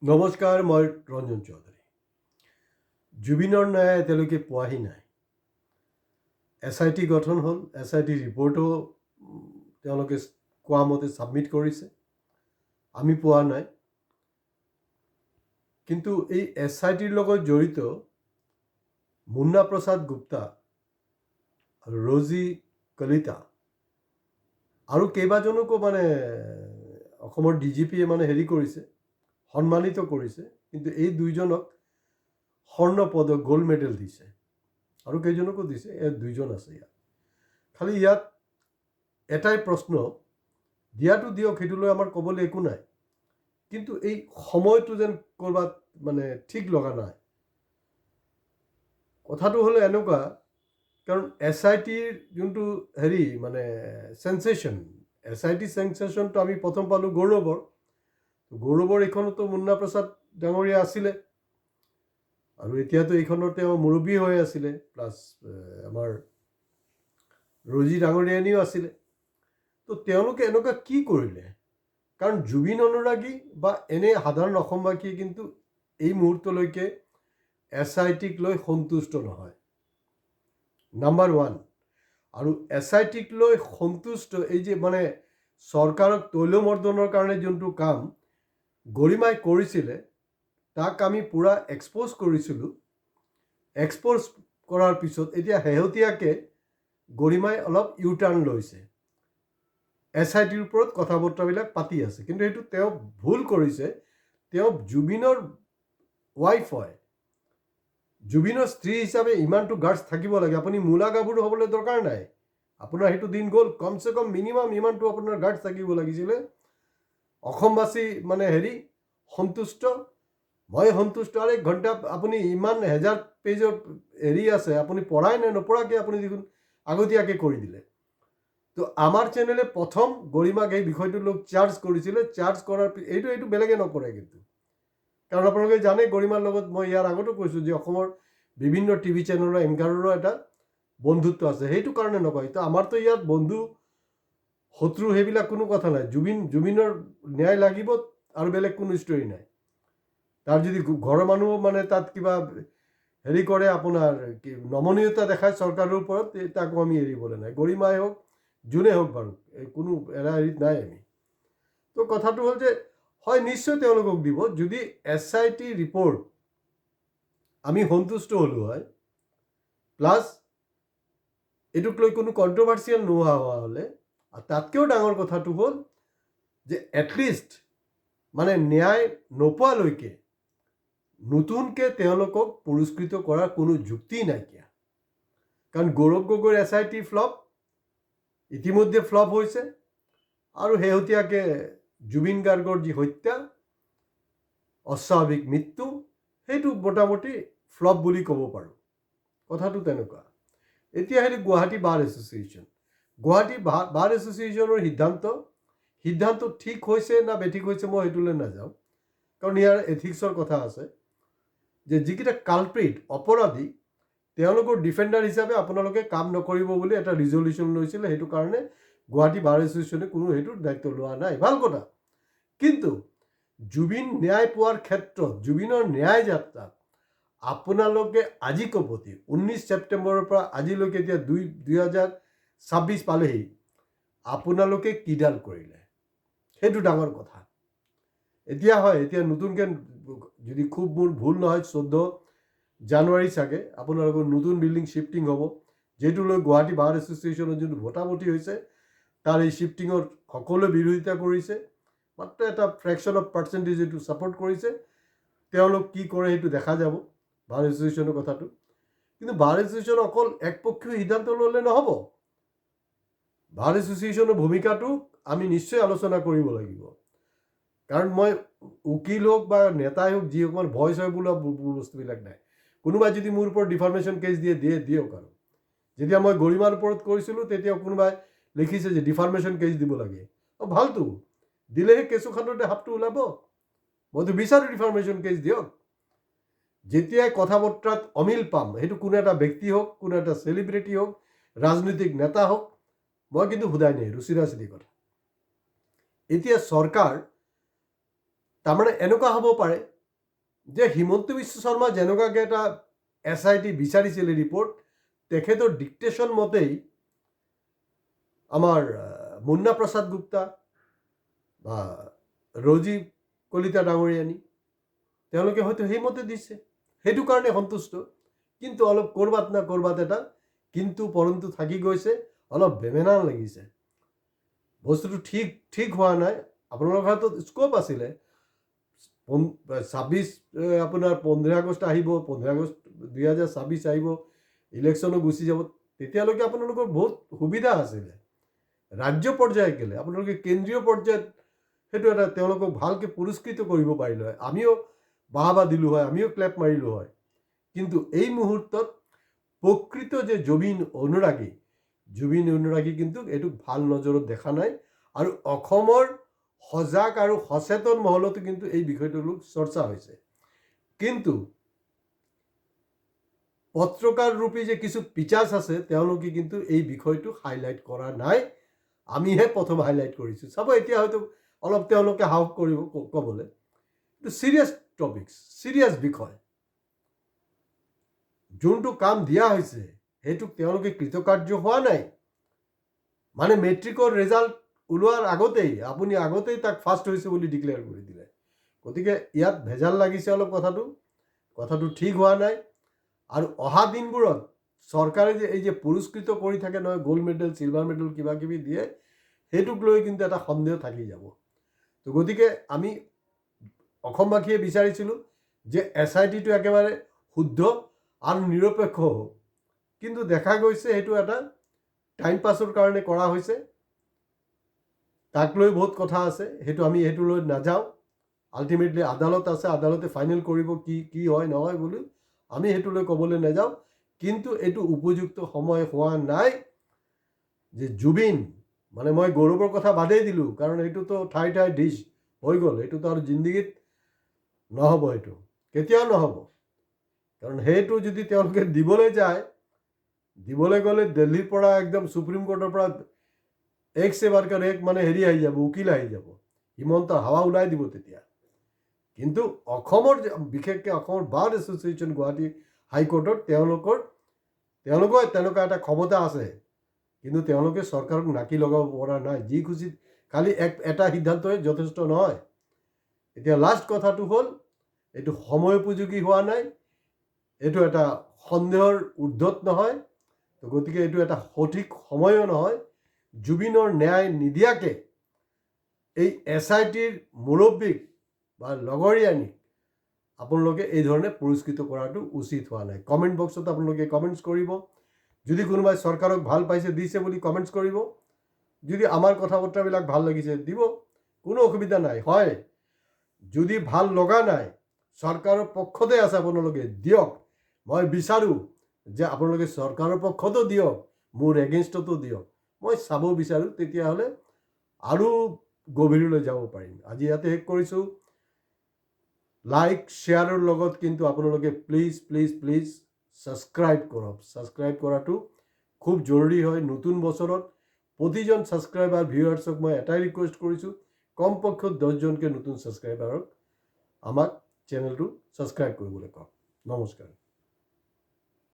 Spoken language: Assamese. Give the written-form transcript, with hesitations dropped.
নমস্কাৰ, মই ৰঞ্জন চৌধুৰী। জুবিনৰ ন্যায় এতিয়ালৈকে পোৱাহি নাই। SIT গঠন হ'ল, SIT ৰিপৰ্টো তেওঁলোকে কোৱা মতে ছাবমিট কৰিছে, আমি পোৱা নাই। কিন্তু এই SITৰ লগত জড়িত মুন্না প্ৰসাদ গুপ্তা, ৰজি কলিতা আৰু কেইবাজনকো অসমৰ DGPয়ে হেৰি কৰিছে, সন্মানিত কৰিছে। কিন্তু এই দুইজনক স্বৰ্ণ পদক গোল্ড মেডেল দিছে আৰু কেইজনকো দিছে। দুইজন আছে ইয়াত। খালি ইয়াত এটাই প্ৰশ্ন, দিয়াটো দিয়ক, সেইটো লৈ আমাৰ ক'বলৈ একো নাই। কিন্তু এই সময়টো যেন ক'ৰবাত ঠিক লগা নাই। কথাটো হ'লে এনেকুৱা, কাৰণ SITৰ যোনটো হেৰি চেনচেশ্যন, SIT চেনচেশ্যনটো আমি প্ৰথম পালোঁ গৌৰৱৰ এইখনতো মুন্না প্ৰসাদ ডাঙৰীয়া আছিলে আৰু এতিয়াতো এইখনৰ তেওঁ মুৰব্বী হৈ আছিলে, প্লাছ আমাৰ ৰজি ডাঙৰীয়ানীও আছিলে। তো তেওঁলোকে এনেকুৱা কি কৰিলে? কাৰণ জুবিন অনুৰাগী বা এনে সাধাৰণ অসমবাসীয়ে কিন্তু এই মুহূৰ্তলৈকে SITক লৈ সন্তুষ্ট নহয়, নাম্বাৰ 1। আৰু SITক লৈ সন্তুষ্ট এই যে চৰকাৰক তৈলমৰ্দনৰ কাৰণে যোনটো কাম গৰিমাই কৰিছিলে, তাক আমি পূৰা এক্সপ'জ কৰিছিলোঁ। এক্সপ'জ কৰাৰ পিছত এতিয়া শেহতীয়াকৈ গৰিমাই অলপ ইউটাৰ্ণ লৈছে, SITৰ ওপৰত কথা বতৰাবিলাক পাতি আছে। কিন্তু সেইটো তেওঁ ভুল কৰিছে। তেওঁ জুবিনৰ ৱাইফ হয়, জুবিনৰ স্ত্ৰী হিচাপে ইমানটো গাৰ্ডছ থাকিব লাগে। আপুনি মূলা গাভৰু হ'বলৈ দৰকাৰ নাই, আপোনাৰ সেইটো দিন গ'ল। কমচে কম মিনিমাম ইমানটো আপোনাৰ গাৰ্ডছ থাকিব লাগিছিলে। অসমবাসী সন্তুষ্ট, মই সন্তুষ্ট। আৰু 1 ঘণ্টা আপুনি ইমান 1000 পেজৰ হেৰি আছে, আপুনি পঢ়াই নাই, নপঢ়াকৈ আপুনি দেখোন আগতীয়াকৈ কৰি দিলে। তো আমাৰ চেনেলে প্ৰথম গৰিমাক এই বিষয়টো লৈ চাৰ্জ কৰিছিলে। চাৰ্জ কৰাৰ এইটো বেলেগে নকৰে কিন্তু, কাৰণ আপোনালোকে জানে গৰিমাৰ লগত মই ইয়াৰ আগতো কৈছোঁ যে অসমৰ বিভিন্ন TV চেনেলৰ এংকাৰৰো এটা বন্ধুত্ব আছে। সেইটো কাৰণে নকয়। তো আমাৰতো ইয়াত বন্ধু শত্ৰু সেইবিলাক কোনো কথা নাই। জুবিনৰ ন্যায় লাগিব আৰু বেলেগ কোনো ষ্টৰী নাই। তাৰ যদি ঘৰৰ মানুহ তাত কিবা হেৰি কৰে, আপোনাৰ কি নমনীয়তা দেখায় চৰকাৰৰ ওপৰত, তাকো আমি এৰিবলৈ নাই। গৰিমাই হওক, যোনে হওক বাৰু, কোনো এৰা এৰিত নাই আমি। তো কথাটো হ'ল যে হয়, নিশ্চয় তেওঁলোকক দিব। যদি SIT ৰিপৰ্ট আমি সন্তুষ্ট হ'লোঁ হয়, প্লাছ এইটোক লৈ কোনো কণ্ট্ৰভাৰ্চিয়েল নোহোৱা হোৱা হ'লে, আৰু তাতকৈও ডাঙৰ কথাটো হ'ল যে এটলিষ্ট ন্যায় নোপোৱালৈকে নতুনকৈ তেওঁলোকক পুৰস্কৃত কৰাৰ কোনো যুক্তি নাইকিয়া। কাৰণ গৌৰৱ গগৈৰ SIT ফ্লপ, ইতিমধ্যে ফ্লপ হৈছে। আৰু শেহতীয়াকৈ জুবিন গাৰ্গৰ যি হত্যা, অস্বাভাৱিক মৃত্যু, সেইটো মোটামুটি ফ্লপ বুলি ক'ব পাৰোঁ। কথাটো তেনেকুৱা। এতিয়া হেৰি গুৱাহাটী বাৰ এছ'চিয়েশ্যন, গুৱাহাটী বাৰ এছ'চিয়েশ্যনৰ সিদ্ধান্ত ঠিক হৈছে না বেঠিক হৈছে, মই সেইটোলৈ নাযাওঁ। কাৰণ ইয়াৰ এথিক্সৰ কথা আছে, যে যিকেইটা কালপ্ৰিট, অপৰাধী, তেওঁলোকৰ ডিফেণ্ডাৰ হিচাপে আপোনালোকে কাম নকৰিব বুলি এটা ৰিজলিউশ্যন লৈছিলে। সেইটো কাৰণে গুৱাহাটী বাৰ এছ'চিয়েশ্যনে কোনো সেইটোৰ দায়িত্ব লোৱা নাই, ভাল কথা। কিন্তু জুবিন ন্যায় পোৱাৰ ক্ষেত্ৰত, জুবিনৰ ন্যায় যাত্ৰাত আপোনালোকে আজি কপতি 19 ছেপ্টেম্বৰৰ পৰা আজিলৈকে এতিয়া 2026 পালেহি, আপোনালোকে কিডাল কৰিলে? সেইটো ডাঙৰ কথা। এতিয়া হয়, এতিয়া নতুনকৈ যদি খুব মোৰ ভুল নহয় 14 জানুৱাৰী চাগে আপোনালোকৰ নতুন বিল্ডিং শ্বিফটিং হ'ব, যিহেতু লৈ গুৱাহাটী বাৰ এছ'চিয়েশ্যনৰ যোনটো ভোটাভুটি হৈছে, তাৰ এই শ্বিফটিঙৰ সকলোৱে বিৰোধিতা কৰিছে। মাত্ৰ এটা ফ্ৰেকশ্যন অফ পাৰ্চেণ্টেজ এইটো ছাপৰ্ট কৰিছে। তেওঁলোক কি কৰে সেইটো দেখা যাব, বাৰ এছ'চিয়েশ্যনৰ কথাটো। কিন্তু বাৰ এছ'চিয়েশ্যন অকল একপক্ষীয় সিদ্ধান্ত ল'লে নহ'ব। বাৰ এছ'চিয়েশ্যনৰ ভূমিকাটো আমি নিশ্চয় আলোচনা কৰিব লাগিব। কাৰণ মই উকিল হওক বা নেতাই হওক, যিসকল ভইচ হয় বোলা বস্তুবিলাক নাই। কোনোবাই যদি মোৰ ওপৰত ডিফাৰ্মেশ্যন কেছ দিয়ক। আৰু যেতিয়া মই গৰিমাৰ ওপৰত কৰিছিলোঁ, তেতিয়া কোনোবাই লিখিছে যে ডিফাৰ্মেশ্যন কেছ দিব লাগে। ভালতো, দিলেহে কেঁচুখানতে সাপটো ওলাব। মইতো বিচাৰোঁ ডিফাৰ্মেশ্যন কেছ দিয়ক। যেতিয়াই কথা বতৰাত অমিল পাম, সেইটো কোনো এটা ব্যক্তি হওক, কোনো এটা চেলিব্ৰিটি হওক, ৰাজনৈতিক নেতা হওক, মই কিন্তু সোধাই নাই, চিধা কথা। এতিয়া চৰকাৰ তাৰমানে এনেকুৱা হ'ব পাৰে যে হিমন্ত বিশ্ব শৰ্মা যেনেকুৱাকৈ এটা SIT বিচাৰিছিলে ৰিপৰ্ট, তেখেতৰ ডিক্টেশ্যন মতেই আমাৰ মুন্না প্ৰসাদ গুপ্তা বা ৰজীৱ কলিতা ডাঙৰীয়ানী তেওঁলোকে হয়তো সেইমতে দিছে, সেইটো কাৰণে সন্তুষ্ট। কিন্তু অলপ ক'ৰবাত না ক'ৰবাত এটা কিন্তু পৰন্তু থাকি গৈছে, অলপ বেমেনা লাগিছে, বস্তুটো ঠিক হোৱা নাই। আপোনালোকৰ হাতত স্ক'প আছিলে, 26 আপোনাৰ 15 আগষ্ট আহিব, 15 আগষ্ট 2026 আহিব, ইলেকশ্যনো গুচি যাব, তেতিয়ালৈকে আপোনালোকৰ বহুত সুবিধা আছিলে। ৰাজ্য পৰ্যায়ত গ'লে আপোনালোকে কেন্দ্ৰীয় পৰ্যায়ত সেইটো এটা তেওঁলোকক ভালকৈ পুৰস্কৃত কৰিব পাৰিলে হয়, আমিও বাহবা দিলোঁ হয়, আমিও ক্লেপ মাৰিলোঁ হয়। কিন্তু এই মুহূৰ্তত প্ৰকৃত যে জুবিন অনুৰাগী কিন্তু এইটো ভাল নজৰত দেখা নাই। আৰু অসমৰ সজাগ আৰু সচেতন মহলতো কিন্তু এই বিষয়টো চৰ্চা হৈছে। কিন্তু পত্ৰকাৰ ৰূপী যে কিছু পিচাৰ্ছ আছে, তেওঁলোকে কিন্তু এই বিষয়টো হাইলাইট কৰা নাই, আমিহে প্ৰথম হাইলাইট কৰিছোঁ। চাব এতিয়া হয়তো অলপ তেওঁলোকে সাহস কৰিব ক'বলৈ। কিন্তু চিৰিয়াছ টপিকছ, চিৰিয়াছ বিষয়, যোনটো কাম দিয়া হৈছে সেইটো তেওঁলোকে কৃতকাৰ্য হোৱা নাই। মানে মেট্ৰিকৰ ৰেজাল্ট ওলোৱাৰ আপুনি আগতেই তাক ফাৰ্ষ্ট হৈছে বুলি ডিক্লেয়াৰ কৰি দিলে। গতিকে ইয়াত ভেজাল লাগিছে অলপ, কথাটো ঠিক হোৱা নাই। আৰু অহা দিনবোৰত চৰকাৰে যে এই যে পুৰস্কৃত কৰি থাকে নহয়, গ'ল্ড মেডেল, চিলভাৰ মেডেল কিবা কিবি দিয়ে, সেইটোক লৈ কিন্তু এটা সন্দেহ থাকি যাব। তো গতিকে আমি অসমবাসীয়ে বিচাৰিছিলোঁ যে SITটো একেবাৰে শুদ্ধ আৰু নিৰপেক্ষ হওক, কিন্তু দেখা গৈছে সেইটো এটা টাইম পাছৰ কাৰণে কৰা হৈছে। তাক লৈ বহুত কথা আছে, সেইটো লৈ নাযাওঁ। আল্টিমেটলি আদালত আছে, আদালতে ফাইনেল কৰিব কি হয় নহয় বুলি, আমি সেইটো লৈ ক'বলৈ নাযাওঁ। কিন্তু এইটো উপযুক্ত সময় হোৱা নাই যে জুবিন, মানে মই গৌৰৱৰ কথা বাদেই দিলোঁ, কাৰণ এইটোতো ঠাই ডিছ হৈ গ'ল, এইটোতো আৰু জিন্দগীত নহ'ব, সেইটো কেতিয়াও নহ'ব। কাৰণ সেইটো যদি তেওঁলোকে দিবলৈ যায়, দিবলৈ গ'লে দিল্লীৰ পৰা একদম সুপ্ৰিম কোৰ্টৰ পৰা এক সে বাৰকাৰ এক মানে আহি যাব, উকিল আহি যাব, হিমন্ত হাৱা ওলাই দিব তেতিয়া। কিন্তু অসমৰ বিশেষকৈ অসমৰ বাৰ এছ'চিয়েশ্যন গুৱাহাটী হাইকোৰ্টত তেওঁলোকৰ তেনেকুৱা এটা ক্ষমতা আছে, কিন্তু তেওঁলোকে চৰকাৰক নাকি লগাব পৰা নাই। যি খুচি খালি এটা সিদ্ধান্তই যথেষ্ট নহয়। এতিয়া লাষ্ট কথাটো হ'ল, এইটো সময় উপযোগী হোৱা নাই, এইটো এটা সন্দেহৰ ঊৰ্ধত নহয়। গতিকে এইটো এটা সঠিক সময়ো নহয়। জুবিনৰ ন্যায় নিদিয়াকৈ এই SITৰ মুৰব্বীক বা লগৰীয়ানীক আপোনালোকে এই ধৰণে পুৰস্কৃত কৰাটো উচিত হোৱা নাই। কমেণ্ট বক্সত আপোনালোকে কমেণ্টছ কৰিব। যদি কোনোবাই চৰকাৰক ভাল পাইছে, দিছে বুলি কমেণ্টছ কৰিব। যদি আমাৰ কথা বতৰাবিলাক ভাল লাগিছে, দিব, কোনো অসুবিধা নাই। হয়, যদি ভাল লগা নাই, চৰকাৰৰ পক্ষতে আছে, আপোনালোকে দিয়ক। মই বিচাৰোঁ যে আপোনালোকে চৰকাৰৰ পক্ষতো দিয়ক, মোৰ এগেইনষ্টতো দিয়ক, মই চাব বিচাৰোঁ, তেতিয়াহ'লে আৰু গভীৰলৈ যাব পাৰিম। আজি ইয়াতে শেষ কৰিছোঁ। লাইক শ্বেয়াৰৰ লগত কিন্তু আপোনালোকে প্লিজ ছাবস্ক্ৰাইব কৰক। ছাবস্ক্ৰাইব কৰাটো খুব জৰুৰী হয়। নতুন বছৰত প্ৰতিজন ছাবস্ক্ৰাইবাৰ ভিউৱাৰ্ছক মই এটাই ৰিকুৱেষ্ট কৰিছোঁ, কমপক্ষত 10জনকৈ নতুন ছাবস্ক্ৰাইবাৰক আমাক চেনেলটো ছাবস্ক্ৰাইব কৰিবলৈ কওক। নমস্কাৰ।